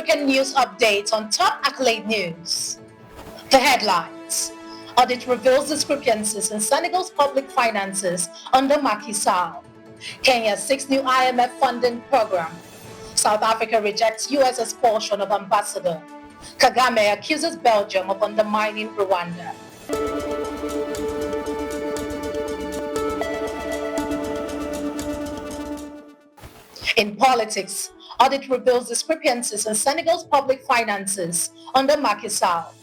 African news update on top accolade news. The headlines. Audit reveals discrepancies in Senegal's public finances under Macky Sall. Kenya seeks new IMF funding program. South Africa rejects US expulsion of ambassador. KAGAME accuses Belgium of undermining Rwanda. In politics, audit reveals discrepancies in Senegal's public finances under Macky Sall.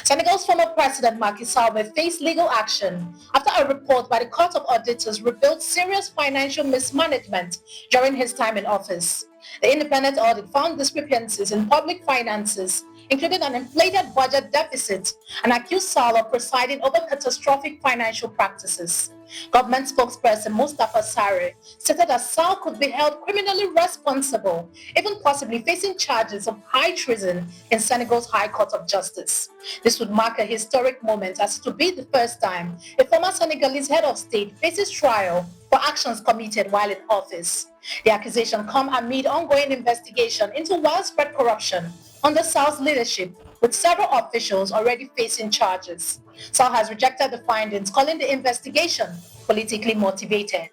Senegal's former president Macky Sall may face legal action after a report by the Court of Auditors revealed serious financial mismanagement during his time in office. The independent audit found discrepancies in public finances, including an inflated budget deficit, and accused Sall of presiding over catastrophic financial practices. Government spokesperson Mustafa Sarre stated that Sall could be held criminally responsible, even possibly facing charges of high treason in Senegal's High Court of Justice. This would mark a historic moment, as it would be the first time a former Senegalese head of state faces trial for actions committed while in office. The accusation comes amid ongoing investigation into widespread corruption under Sall's leadership, with several officials already facing charges. Sall has rejected the findings, calling the investigation politically motivated.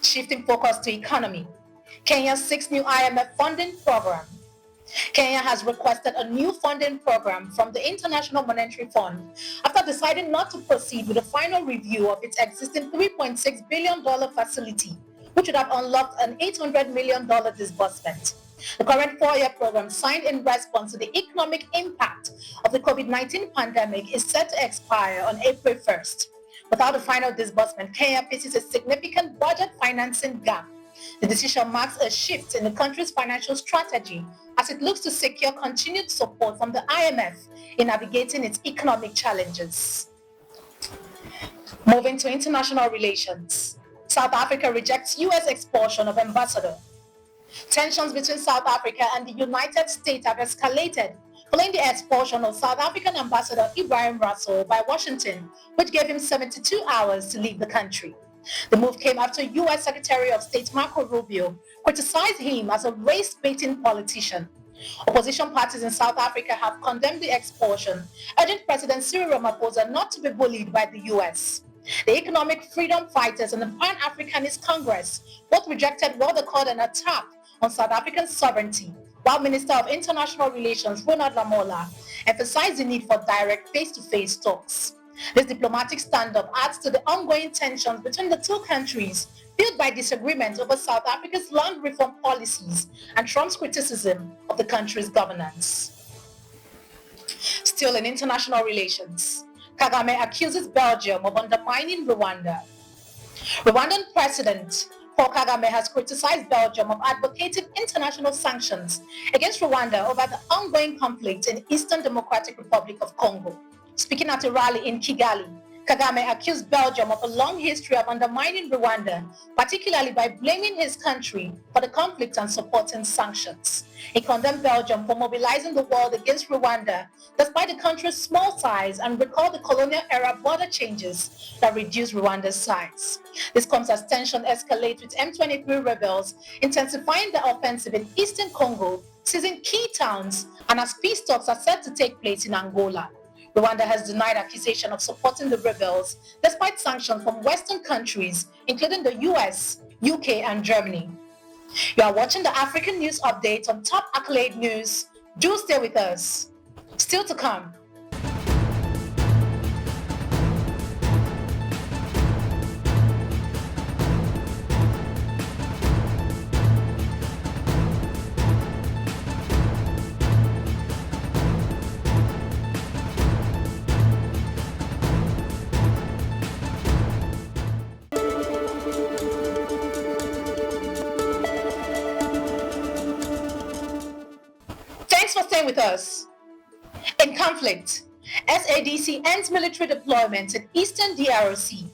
Shifting focus to economy, Kenya seeks new IMF funding program. Kenya has requested a new funding program from the International Monetary Fund after deciding not to proceed with a final review of its existing $3.6 billion facility, which would have unlocked an $800 million disbursement. The current 4-year program, signed in response to the economic impact of the COVID-19 pandemic, is set to expire on April 1st. Without a final disbursement, Kenya faces a significant budget financing gap. The decision marks a shift in the country's financial strategy as it looks to secure continued support from the IMF in navigating its economic challenges. Moving to international relations, South Africa rejects US expulsion of ambassador. Tensions between South Africa and the United States have escalated following the expulsion of South African Ambassador Ibrahim Rasool by Washington, which gave him 72 hours to leave the country. The move came after U.S. Secretary of State Marco Rubio criticized him as a race-baiting politician. Opposition parties in South Africa have condemned the expulsion, urging President Cyril Ramaphosa not to be bullied by the U.S. The Economic Freedom Fighters and the Pan-Africanist Congress both rejected what they called an attack on South African sovereignty, while Minister of International Relations Ronald Lamola emphasized the need for direct face-to-face talks. This diplomatic stand-up adds to the ongoing tensions between the two countries, fueled by disagreement over South Africa's land reform policies and Trump's criticism of the country's governance. Still in international relations, KAGAME accuses Belgium of undermining Rwanda. Rwandan President Paul Kagame has criticized Belgium of advocating international sanctions against Rwanda over the ongoing conflict in the Eastern Democratic Republic of Congo. Speaking at a rally in Kigali, Kagame accused Belgium of a long history of undermining Rwanda, particularly by blaming his country for the conflict and supporting sanctions. He condemned Belgium for mobilizing the world against Rwanda, despite the country's small size, and recalled the colonial-era border changes that reduced Rwanda's size. This comes as tension escalates with M23 rebels intensifying their offensive in eastern Congo, seizing key towns, and as peace talks are set to take place in Angola. Rwanda has denied accusation of supporting the rebels, despite sanctions from Western countries, including the US, UK, and Germany. You are watching the African News Update on Top Accolade News. Do stay with us. Still to come. Thanks for staying with us. In conflict, SADC ends military deployment in Eastern DRC.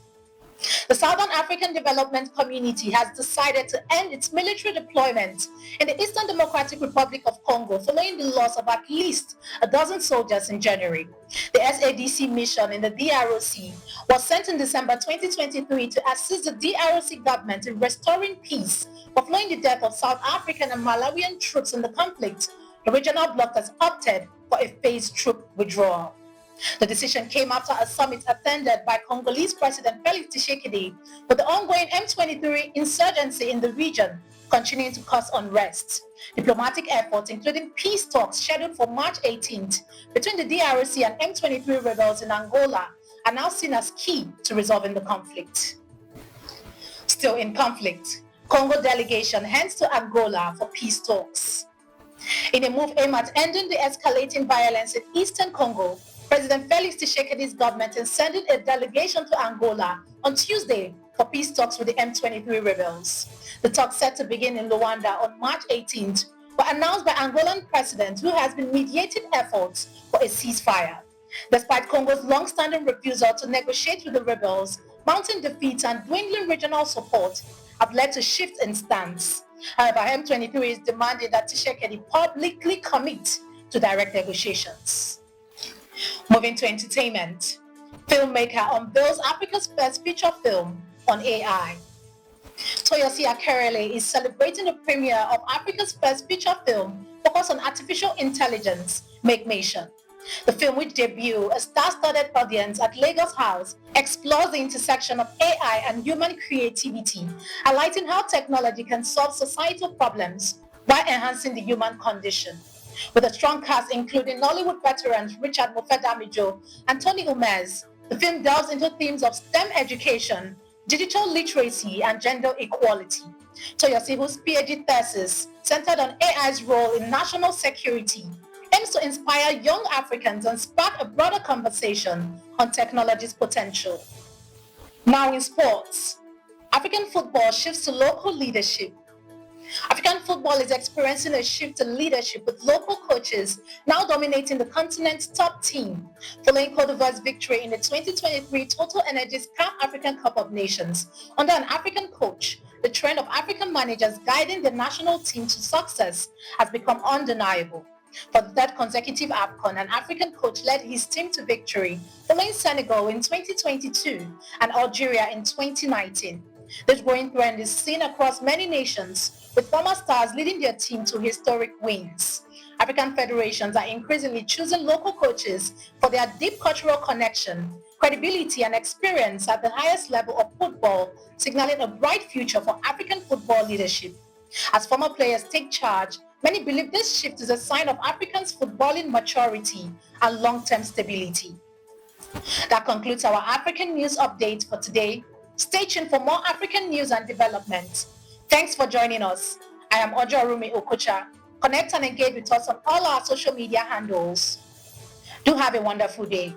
The Southern African Development Community has decided to end its military deployment in the Eastern Democratic Republic of Congo following the loss of at least a dozen soldiers in January. The SADC mission in the DRC was sent in December 2023 to assist the DRC government in restoring peace following the death of South African and Malawian troops in the conflict. The regional bloc has opted for a phased troop withdrawal. The decision came after a summit attended by Congolese President Felix Tshisekedi, with the ongoing M23 insurgency in the region continuing to cause unrest. Diplomatic efforts, including peace talks scheduled for March 18th between the DRC and M23 rebels in Angola, are now seen as key to resolving the conflict. Still in conflict, Congo delegation heads to Angola for peace talks. In a move aimed at ending the escalating violence in eastern Congo, President Felix Tshisekedi's government is sending a delegation to Angola on Tuesday for peace talks with the M23 rebels. The talks set to begin in Rwanda on March 18th were announced by Angolan president, who has been mediating efforts for a ceasefire. Despite Congo's long-standing refusal to negotiate with the rebels, mounting defeats and dwindling regional support have led to shift in stance. However, M23 is demanding that Tshisekedi publicly commit to direct negotiations. Moving to entertainment, FILMMAKER unveils Africa's first feature film on AI. Toyosi Akerele is celebrating the premiere of Africa's first feature film focused on artificial intelligence, Make Nation. The film, which debuted a star-studded audience at Lagos House, explores the intersection of AI and human creativity, highlighting how technology can solve societal problems while enhancing the human condition. With a strong cast including Nollywood veterans Richard Mofe-Damijo and Tony Umez, the film delves into themes of STEM education, digital literacy, and gender equality. Toyosi, whose PhD thesis centered on AI's role in national security, aims to inspire young Africans and spark a broader conversation on technology's potential. Now in sports, African football shifts to local leadership. African football is experiencing a shift to leadership, with local coaches now dominating the continent's top team. Following Cote d'Ivoire's victory in the 2023 Total Energies CAF African Cup of Nations under an African coach, the trend of African managers guiding the national team to success has become undeniable. For the third consecutive AFCON, an African coach led his team to victory, following Senegal in 2022 and Algeria in 2019. This growing trend is seen across many nations, with former stars leading their team to historic wins. African federations are increasingly choosing local coaches for their deep cultural connection, credibility, and experience at the highest level of football, signaling a bright future for African football leadership. As former players take charge, many believe this shift is a sign of Africans' footballing maturity and long-term stability. That concludes our African news update for today. Stay tuned for more African news and developments. Thanks for joining us. I am Ojorume Okocha. Connect and engage with us on all our social media handles. Do have a wonderful day.